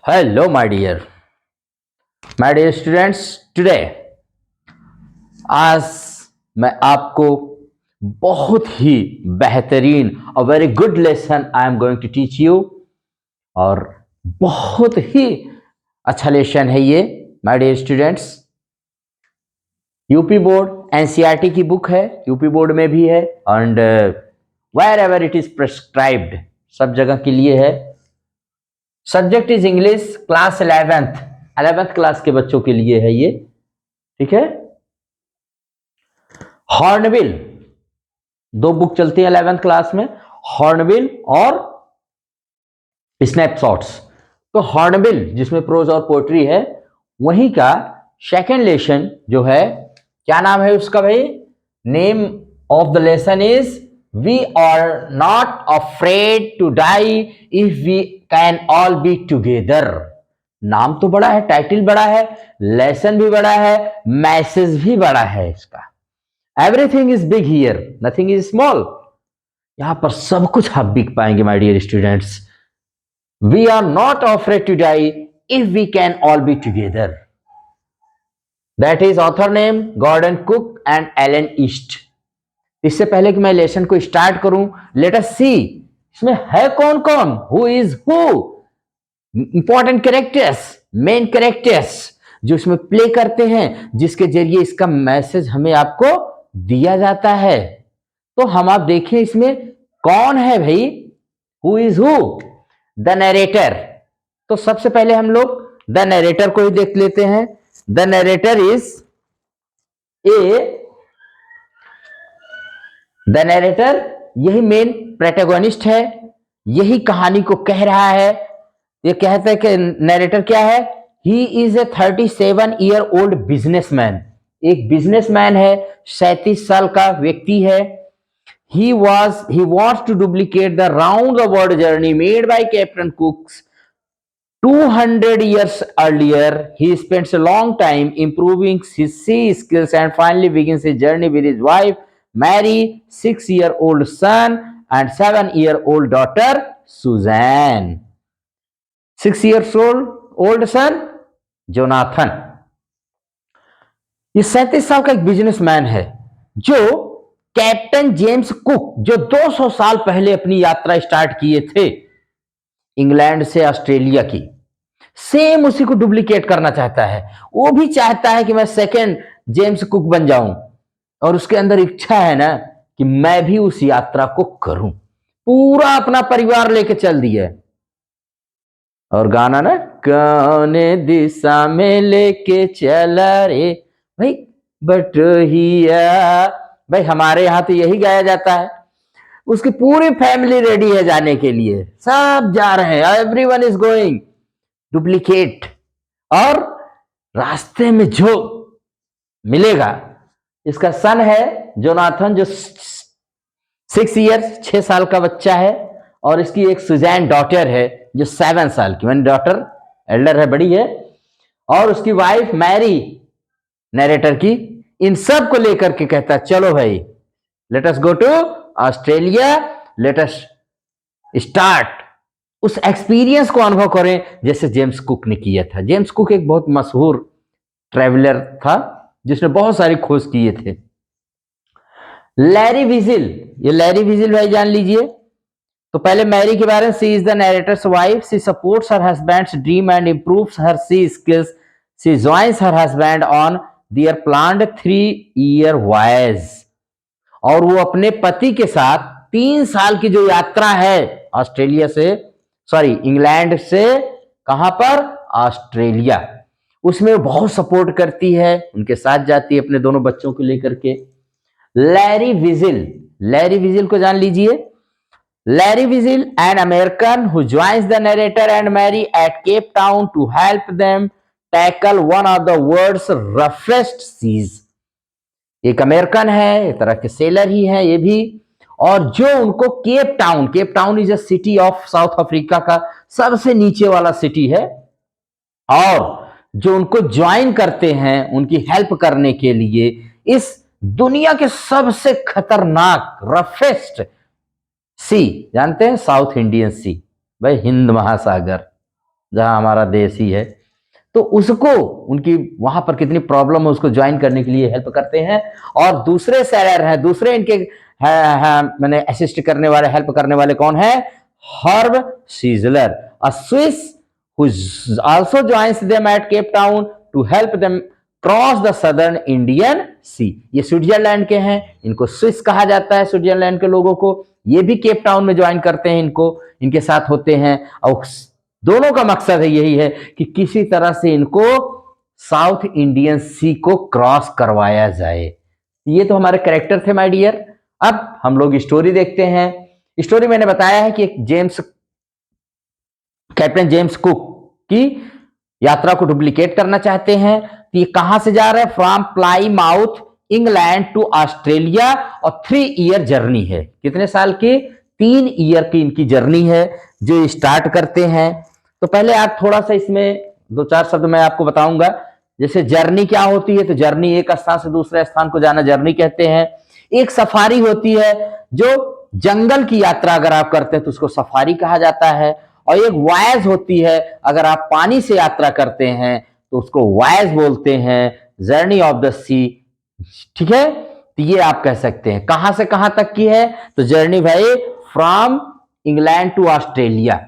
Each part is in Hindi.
Hello, my dear students. Today, आज मैं आपको बहुत ही बेहतरीन और very good lesson I am going to teach you. और बहुत ही अच्छा लेसन है ये, my dear students. UP board NCERT की बुक है, यूपी बोर्ड में भी है and wherever it is prescribed, सब जगह के लिए है। Subject is English, class 11th class के बच्चों के लिए है ये, ठीक है। हॉर्नबिल, दो बुक चलती है 11th क्लास में, हॉर्नबिल और स्नैपशॉट्स। तो हॉर्नबिल जिसमें प्रोज और पोएट्री है, वहीं का सेकेंड लेसन जो है, क्या नाम है उसका भाई? Name of the lesson is we are not afraid to die if we can all be together. नाम तो बड़ा है, टाइटल बड़ा है, लेसन भी बड़ा है, मैसेज भी बड़ा है इसका। Everything is big here, nothing is small. यहां पर सब कुछ आप बिग पाएंगे my dear students. We are not afraid to die if we can all be together. That is author name Gordon Cook and Alan East. इससे पहले कि मैं लेसन को स्टार्ट करूं, लेट अस सी इसमें है कौन कौन, who is who, important characters, main characters जो इसमें प्ले करते हैं, जिसके जरिए इसका मैसेज हमें आपको दिया जाता है। तो हम आप देखिए इसमें कौन है भाई, who is who, the narrator. तो सबसे पहले हम लोग द नरेटर को ही देख लेते हैं। The narrator is the narrator, यही मेन प्रोटैगनिस्ट है, यही कहानी को कह रहा है। ये कहता है कि नरेटर क्या है, he is a 37-year-old businessman. एक बिजनेसमैन है, 37 साल का व्यक्ति है। He wants to duplicate the round the world journey made by Captain Cook 200 years earlier. He spends a long time improving his sea skills and finally begins his journey with his wife Mary, 6-year-old son and 7-year-old daughter Suzanne. 6-year-old son Jonathan. ये 37 साल का एक बिजनेसमैन है जो कैप्टन जेम्स कुक, जो 200 साल पहले अपनी यात्रा स्टार्ट किए थे इंग्लैंड से ऑस्ट्रेलिया की, सेम उसी को डुप्लीकेट करना चाहता है। वो भी चाहता है कि मैं सेकेंड जेम्स कुक बन जाऊं, और उसके अंदर इच्छा है ना कि मैं भी उस यात्रा को करूं। पूरा अपना परिवार लेके चल दिया। और गाना ना, कौने दिशा में लेके चला रे भाई बटोहिया, भाई हमारे यहां तो यही गाया जाता है। उसकी पूरी फैमिली रेडी है जाने के लिए, सब जा रहे हैं, एवरीवन इज गोइंग डुप्लीकेट। और रास्ते में जो मिलेगा, इसका सन है जोनाथन, जो 6 साल का बच्चा है, और इसकी एक सुजैन डॉटर है जो 7 साल की, मैंने डॉटर एल्डर है, बड़ी है, और उसकी वाइफ मैरी, नरेटर की। इन सब को लेकर के कहता चलो भाई let us go to Australia, let us start, उस एक्सपीरियंस को अनुभव करें जैसे जेम्स कुक ने किया था। जेम्स कुक एक बहुत मशहूर ट्रैवलर था जिसने बहुत सारी खोज किए थे। लैरी विजिल, ये लैरी विजिल भाई जान लीजिए। तो पहले मैरी के बारे में, she is the narrator's wife, she supports her husband's dream and improves her she skills, she joins her husband on their planned 3-year voyage। और वो अपने पति के साथ 3 साल की जो यात्रा है ऑस्ट्रेलिया से, इंग्लैंड से कहां पर, ऑस्ट्रेलिया, उसमें बहुत सपोर्ट करती है, उनके साथ जाती है अपने दोनों बच्चों को लेकर के। लैरी विजिल, लैरी विजिल को जान लीजिए। Larry Weasel, an American who joins the narrator and Mary at Cape Town to help them tackle one of the world's roughest seas। एक अमेरिकन है, एक तरह के सेलर ही है ये भी, और जो उनको Cape Town is a city of south Africa का सबसे नीचे वाला सिटी है, और जो उनको ज्वाइन करते हैं उनकी हेल्प करने के लिए इस दुनिया के सबसे खतरनाक रफेस्ट सी, जानते हैं, साउथ इंडियन सी, भाई हिंद महासागर, जहां हमारा देश ही है, तो उसको उनकी वहां पर कितनी प्रॉब्लम है उसको ज्वाइन करने के लिए हेल्प करते हैं। और दूसरे सेलर हैं, दूसरे इनके मैंने असिस्ट करने वाले, हेल्प करने वाले कौन है? Herb sizzler, a Swiss who also joins them at Cape Town to help them cross the southern Indian sea. ये स्विट्जरलैंड के हैं, इनको स्विस कहा जाता है स्विट्जरलैंड के लोगों को। ये भी केप टाउन में ज्वाइन करते हैं, इनको इनके साथ होते हैं। और दोनों का मकसद है यही है कि किसी तरह से इनको साउथ इंडियन सी को क्रॉस करवाया जाए। ये तो हमारे कैरेक्टर थे माय डियर। अब हम लोग स्टोरी देखते हैं। स्टोरी मैंने बताया है कि कैप्टन जेम्स कुक की यात्रा को डुप्लीकेट करना चाहते हैं। तो ये कहां से जा रहे हैं? From Plymouth England to Australia, और 3 ईयर जर्नी है। कितने साल की? 3 ईयर की इनकी जर्नी है जो स्टार्ट करते हैं। तो पहले आप थोड़ा सा इसमें 2-4 शब्द मैं आपको बताऊंगा। जैसे जर्नी क्या होती है, तो जर्नी एक स्थान से दूसरे स्थान को जाना जर्नी कहते हैं। एक सफारी होती है, जो जंगल की यात्रा अगर आप करते हैं तो उसको सफारी कहा जाता है। और एक वायज होती है, अगर आप पानी से यात्रा करते हैं तो उसको वायज बोलते हैं, जर्नी ऑफ द सी। ठीक है, तो ये आप कह सकते हैं। कहां से कहां तक की है? तो जर्नी भाई from England to Australia.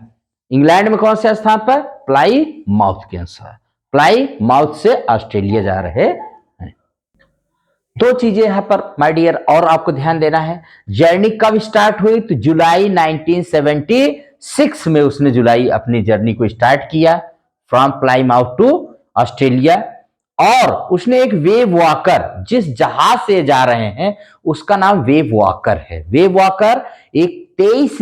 England में कौन से स्थान पर? प्लाई माउथ के अनुसार, प्लाई माउथ से ऑस्ट्रेलिया जा रहे हैं। 2 चीजें यहां पर माय डियर और आपको ध्यान देना है। जर्नी कब स्टार्ट हुई? तो जुलाई 1976 में उसने जुलाई अपनी जर्नी को स्टार्ट किया, फ्रॉम प्लाईमाउथ टू ऑस्ट्रेलिया। और उसने एक वेव वॉकर, जिस जहाज से जा रहे हैं उसका नाम वेव वॉकर है। वेव वॉकर एक 23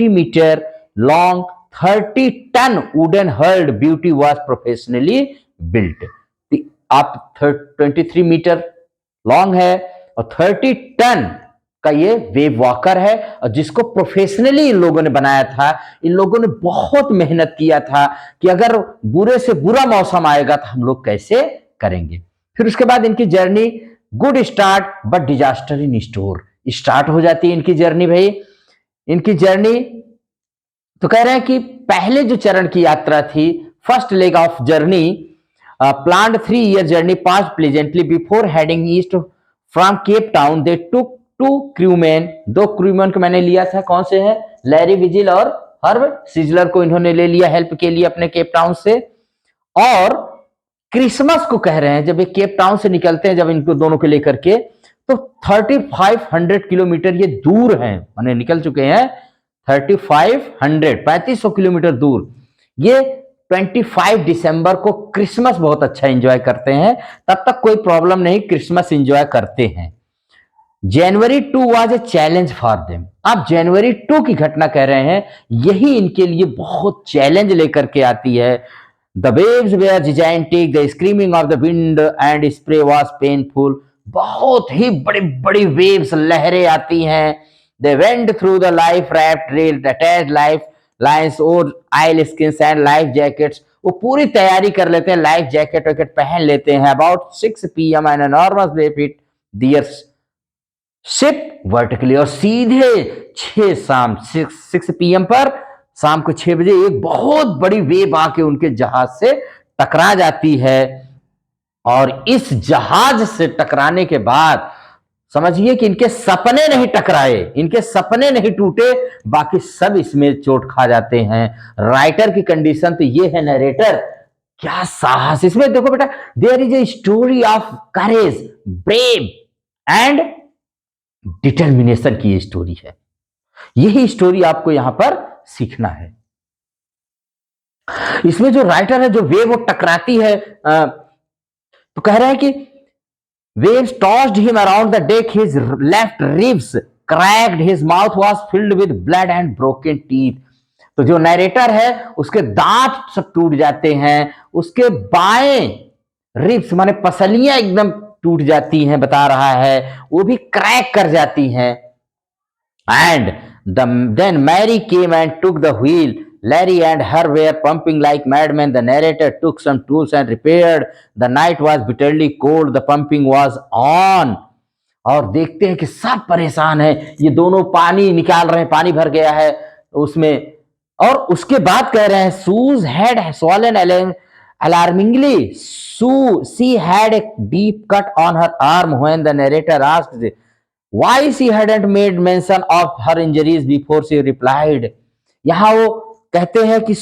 metre long 30 ton wooden hulled beauty was professionally built. आप 23 मीटर लॉन्ग है और 30 टन का ये वेव वॉकर है, और जिसको प्रोफेशनली इन लोगों ने बनाया था। इन लोगों ने बहुत मेहनत किया था कि अगर बुरे से बुरा मौसम आएगा तो हम लोग कैसे करेंगे। फिर उसके बाद इनकी journey good start but disaster in store start हो जाती है इनकी जर्नी। भाई इनकी जर्नी तो कह रहे हैं कि पहले जो चरण की यात्रा थी, first leg of journey, planned 3-year journey passed pleasantly before heading east from Cape Town. They took 2 crewmen, 2 crewmen को मैंने लिया था। कौन से हैं? लैरी विजिल और हर्ब सीजलर को इन्होंने ले लिया हेल्प के लिए अपने केप टाउन से। और क्रिसमस को कह रहे हैं, जब ये केप टाउन से निकलते हैं, जब इनको दोनों को लेकर के, तो 3500 किलोमीटर ये दूर हैं, माने निकल चुके हैं 3500 किलोमीटर दूर। ये 25 दिसंबर को क्रिसमस बहुत अच्छा एंजॉय करते हैं, तब तक कोई प्रॉब्लम नहीं, क्रिसमस एंजॉय करते हैं। जनवरी 2 was a challenge for them. अब जनवरी 2 की घटना कह रहे हैं, यही इनके लिए बहुत चैलेंज लेकर के आती है। The waves were gigantic, the screaming of the wind and spray was painful। बहुत ही बड़ी बड़ी वेव्स, लहरें आती हैं। They went through the life raft rail, attached life lines और आइल स्किन्स एंड लाइफ जैकेट्स। वो पूरी तैयारी कर लेते हैं, लाइफ जैकेट वैकेट पहन लेते हैं। About 6 PM an enormous wave hit their ship vertically, और सीधे 6 PM पर, शाम को 6 बजे एक बहुत बड़ी वेव आके उनके जहाज से टकरा जाती है। और इस जहाज से टकराने के बाद समझिए कि इनके सपने नहीं टकराए, इनके सपने नहीं टूटे, बाकी सब इसमें चोट खा जाते हैं। राइटर की कंडीशन तो ये है, नरेटर क्या साहस इसमें देखो बेटा। There is a story of courage, brave and determination की स्टोरी है। यही स्टोरी आपको यहां पर सीखना है। इसमें जो राइटर है, जो वेव वो टकराती है, तो कह रहे हैं कि waves tossed him around the deck, his left ribs cracked, his mouth was filled with blood and broken teeth। तो जो नरेटर है उसके दांत सब टूट जाते हैं, उसके बाएं रिब्स माने पसलियां एकदम टूट जाती हैं, बता रहा है, वो भी क्रैक कर जाती हैं। And then Mary came and took the wheel. Larry and her were pumping like madmen. The narrator took some tools and repaired. The night was bitterly cold. The pumping was on. और देखते हैं कि सब परेशान है, ये दोनों पानी निकाल रहे हैं, पानी भर गया है उसमें, और उसके बाद कह रहे हैं सूज had swollen alarmingly. She had a deep cut on her arm when the narrator asked why she hadn't made mention of her injuries before. She replied. यहां वो कहते हैं कि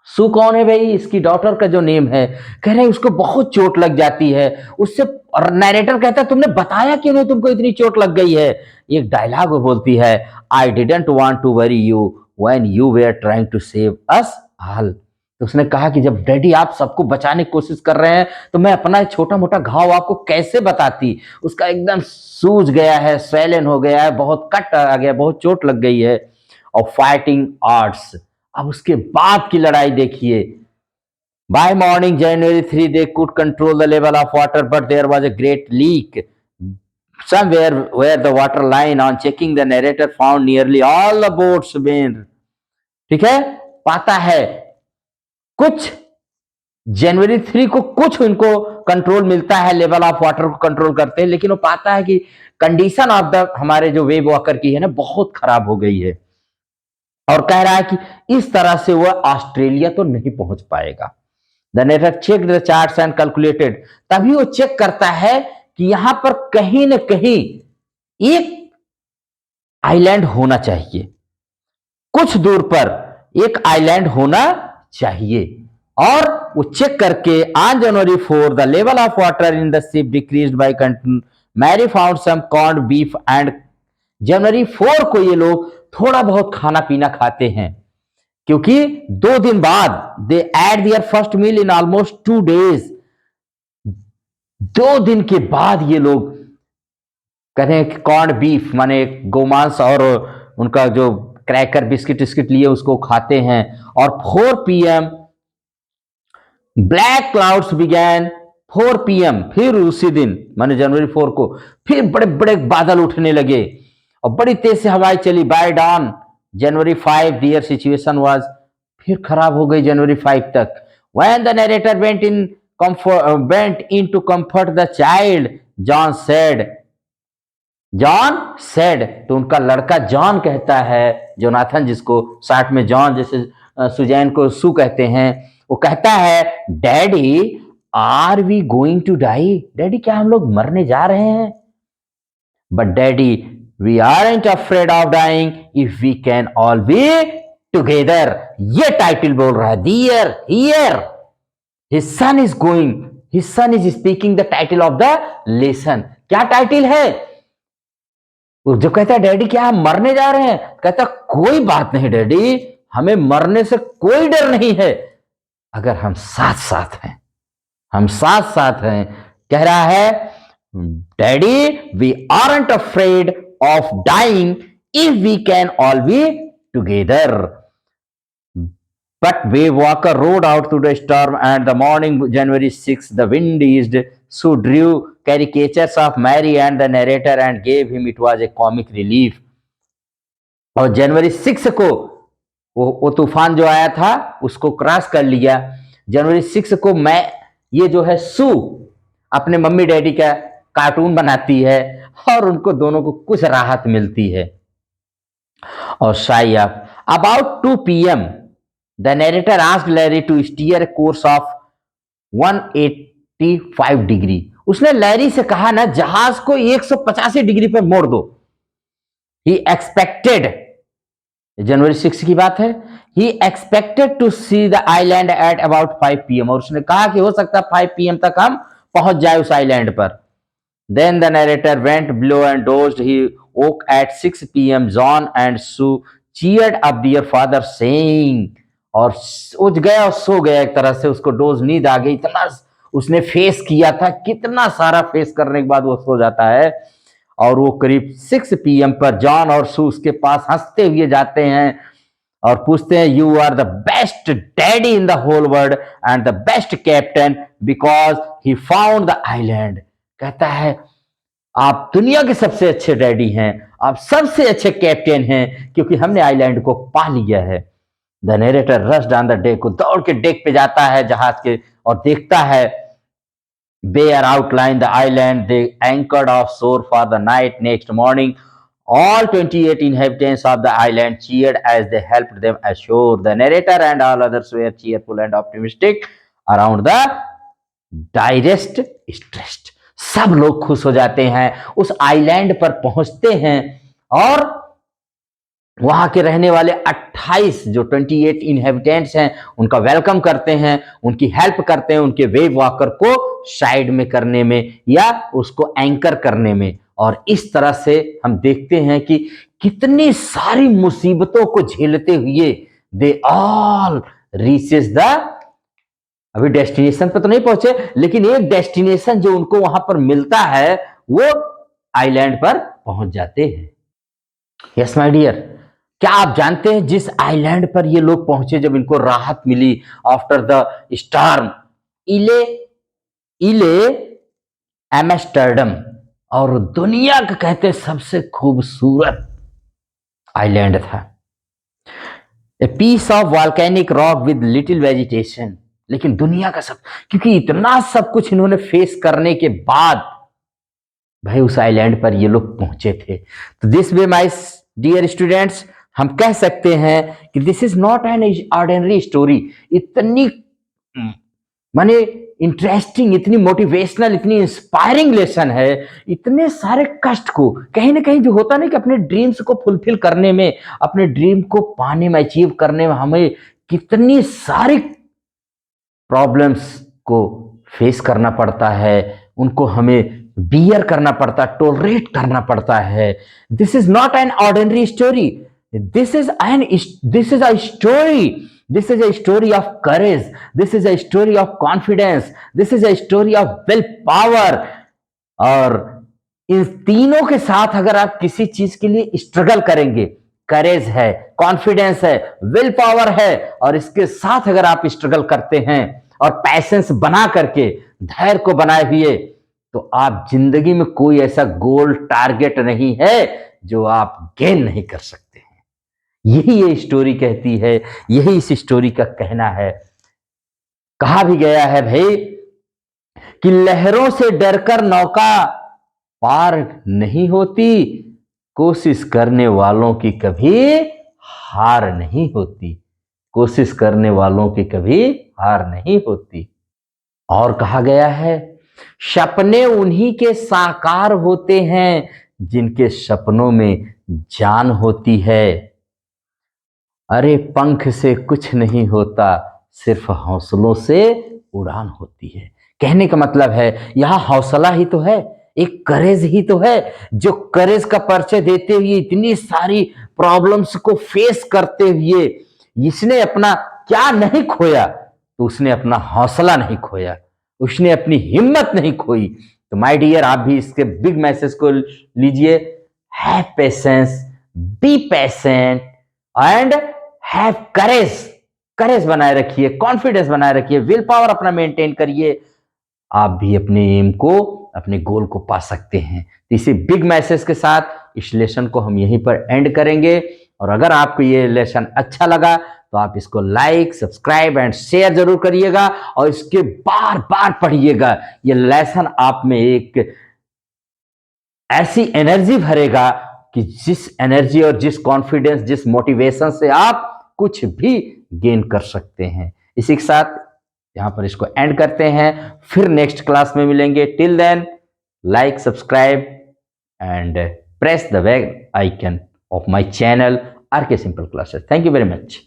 सू कौन है भाई, इसकी डॉटर का जो नेम है, कह रहे हैं उसको बहुत चोट लग जाती है उससे। और नैरेटर कहता है तुमने बताया क्यों नहीं, तुमको इतनी चोट लग गई है। एक डायलॉग वो बोलती है, I didn't want to worry you when you were trying to save us all. तो उसने कहा कि जब डैडी आप सबको बचाने की कोशिश कर रहे हैं तो मैं अपना छोटा मोटा घाव आपको कैसे बताती। उसका एकदम सूज गया है, स्वेलन हो गया है, बहुत कट आ गया, बहुत चोट लग गई है। और फाइटिंग आर्ट्स, अब उसके बाद की लड़ाई देखिए। By morning January 3 they could control the level of water but there was a great leak somewhere where the water line. On checking the narrator found nearly all the boats been. ठीक है, पाता है कुछ जनवरी 3 को कुछ उनको कंट्रोल मिलता है, लेवल ऑफ वाटर को कंट्रोल करते हैं, लेकिन वो पाता है कि कंडीशन ऑफ द हमारे जो वेव वॉकर की है ना बहुत खराब हो गई है। और कह रहा है कि इस तरह से वह ऑस्ट्रेलिया तो नहीं पहुंच पाएगा। The narrator check the charts and calculated, तभी वो चेक करता है कि यहां पर कहीं ना कहीं एक आइलैंड होना चाहिए, कुछ दूर पर एक आइलैंड होना चाहिए। और वो चेक करके on January 4 the level of water in the ship decreased by Mary found some corned beef and. जनवरी 4 को ये लोग थोड़ा बहुत खाना पीना खाते हैं, क्योंकि 2 दिन बाद they ate their first meal in almost 2 days। 2 दिन के बाद ये लोग कहें कॉर्न बीफ माने गोमांस और उनका जो क्रैकर बिस्किट बिस्किट लिए उसको खाते हैं। और 4 PM black clouds began. 4 PM फिर उसी दिन माने जनवरी 4 को फिर बड़े बड़े बादल उठने लगे और बड़ी तेज से हवाएं चली। By dawn January 5 their situation was फिर खराब हो गई जनवरी 5 तक। When the narrator went in to comfort the child John said, तो उनका लड़का जॉन कहता है, जोनाथन जिसको साथ में जॉन जैसे सुजैन को सू कहते हैं, वो कहता है daddy are we going to die, daddy क्या हम लोग मरने जा रहे हैं। But daddy we aren't afraid of dying if we can all be together. ये टाइटल बोल रहा है there here his son is going, his son is speaking the title of the lesson. क्या टाइटल है? जो कहता है डैडी क्या हम मरने जा रहे हैं, कहता कोई बात नहीं डैडी, हमें मरने से कोई डर नहीं है अगर हम साथ साथ हैं, हम साथ साथ हैं। कह रहा है daddy we aren't afraid of dying if we can all be together. But Wave Walker rode out through the storm and the morning January 6th the wind eased. So drew caricatures of Mary and the narrator and gave him it was a comic relief. और जनवरी 6 को वो तूफान जो आया था उसको क्रॉस कर लिया। जनवरी 6 को मैं ये जो है सू अपने मम्मी डैडी का कार्टून बनाती है और उनको दोनों को कुछ राहत मिलती है। और शायद about 2 PM the narrator asked Larry to steer a course of 185 degree. उसने लैरी से कहा ना जहाज को 185 डिग्री पर मोड़ दो। He expected, जनवरी 6 की बात है, he expected to see the island at about 5 PM और उसने कहा कि हो सकता है 5 PM तक हम पहुंच जाए उस आइलैंड पर। Then the narrator went below and dozed. He woke at 6 PM. John and Sue cheered up their father saying, और उठ गया और सो गया एक तरह से, उसको डोज नींद आ गई। इतना उसने फेस किया था, कितना सारा फेस करने के बाद वो सो जाता है। और वो करीब 6 PM पर जॉन और सू उसके पास हंसते हुए जाते हैं और पूछते हैं you are the best daddy in the whole world and the best captain because he found the island. कहता है आप दुनिया के सबसे अच्छे डैडी हैं, आप सबसे अच्छे कैप्टन हैं क्योंकि हमने आइलैंड को पा लिया है। The narrator rushed on the deck, को दौड़ के डेक पे जाता है जहाज के और देखता है bare outline the island, they anchored off shore for the night. Next morning All 28 inhabitants of the island cheered as they helped them ashore. The narrator and all others were cheerful and optimistic around the direst stressed. सब लोग खुश हो जाते हैं, उस आइलैंड पर पहुंचते हैं और वहां के रहने वाले 28 जो 28 इनहेबिटेंट्स हैं उनका वेलकम करते हैं, उनकी हेल्प करते हैं उनके वेव वॉकर को साइड में करने में या उसको एंकर करने में। और इस तरह से हम देखते हैं कि कितनी सारी मुसीबतों को झेलते हुए दे ऑल रीचेस द, अभी डेस्टिनेशन पर तो नहीं पहुंचे लेकिन एक डेस्टिनेशन जो उनको वहां पर मिलता है वो आइलैंड पर पहुंच जाते हैं। यस माय डियर, क्या आप जानते हैं जिस आइलैंड पर ये लोग पहुंचे जब इनको राहत मिली आफ्टर द स्टॉर्म, इले इले एम्स्टर्डम, और दुनिया का कहते सबसे खूबसूरत आइलैंड था। A piece of volcanic rock with little vegetation, लेकिन दुनिया का सब, क्योंकि इतना सब कुछ इन्होंने फेस करने के बाद भाई उस आइलैंड पर ये लोग पहुंचे थे। तो this way my dear students, हम कह सकते हैं कि this is not an ordinary story. इतनी माने इंटरेस्टिंग, इतनी मोटिवेशनल, इतनी इंस्पायरिंग लेसन है। इतने सारे कष्ट को कहीं ना कहीं जो होता नहीं कि अपने ड्रीम्स को फुलफिल करने में, अपने ड्रीम को पाने में, अचीव करने में हमें कितनी सारी प्रॉब्लम्स को फेस करना पड़ता है, उनको हमें बियर करना पड़ता, टॉलरेट करना पड़ता है। This is not an ordinary story, this is a story, this is a story of courage, this is a story of confidence, this is a story of will power. और इन तीनों के साथ अगर आप किसी चीज के लिए स्ट्रगल करेंगे, करेज है, कॉन्फिडेंस है, विल पावर है, और इसके साथ अगर आप स्ट्रगल करते हैं और पैशंस बना करके, धैर्य को बनाए हुए, तो आप जिंदगी में कोई ऐसा गोल टारगेट नहीं है जो आप गेन नहीं कर सकते हैं। यही ये स्टोरी कहती है, यही इस स्टोरी का कहना है। कहा भी गया है भाई कि लहरों से डरकर नौका पार नहीं होती, कोशिश करने वालों की कभी हार नहीं होती, कोशिश करने वालों की कभी हार नहीं होती। और कहा गया है सपने उन्हीं के साकार होते हैं जिनके सपनों में जान होती है। अरे पंख से कुछ नहीं होता, सिर्फ हौसलों से उड़ान होती है। कहने का मतलब है यहां हौसला ही तो है, एक करेज ही तो है, जो करेज का परिचय देते हुए इतनी सारी प्रॉब्लम्स को फेस करते हुए इसने अपना क्या नहीं खोया, तो उसने अपना हौसला नहीं खोया, उसने अपनी हिम्मत नहीं खोई। तो माय डियर, आप भी इसके बिग मैसेज को लीजिए, have patience, be patient and have courage. Courage बनाए रखिए, कॉन्फिडेंस बनाए रखिए, विल पावर अपना मेंटेन करिए, आप भी अपने एम को, अपने गोल को पा सकते हैं। तो इसी बिग मैसेज के साथ इस लेसन को हम यहीं पर एंड करेंगे। और अगर आपको ये लेसन अच्छा लगा तो आप इसको लाइक, सब्सक्राइब एंड शेयर जरूर करिएगा और इसके बार बार पढ़िएगा। ये लेसन आप में एक ऐसी एनर्जी भरेगा कि जिस एनर्जी और जिस कॉन्फिडेंस, जिस मोटिवेशन से आप कुछ भी गेन कर सकते हैं। इसी के साथ यहां पर इसको एंड करते हैं, फिर नेक्स्ट क्लास में मिलेंगे। Till then like, subscribe and press the bell icon of my channel RK Simple Classes. Thank you very much.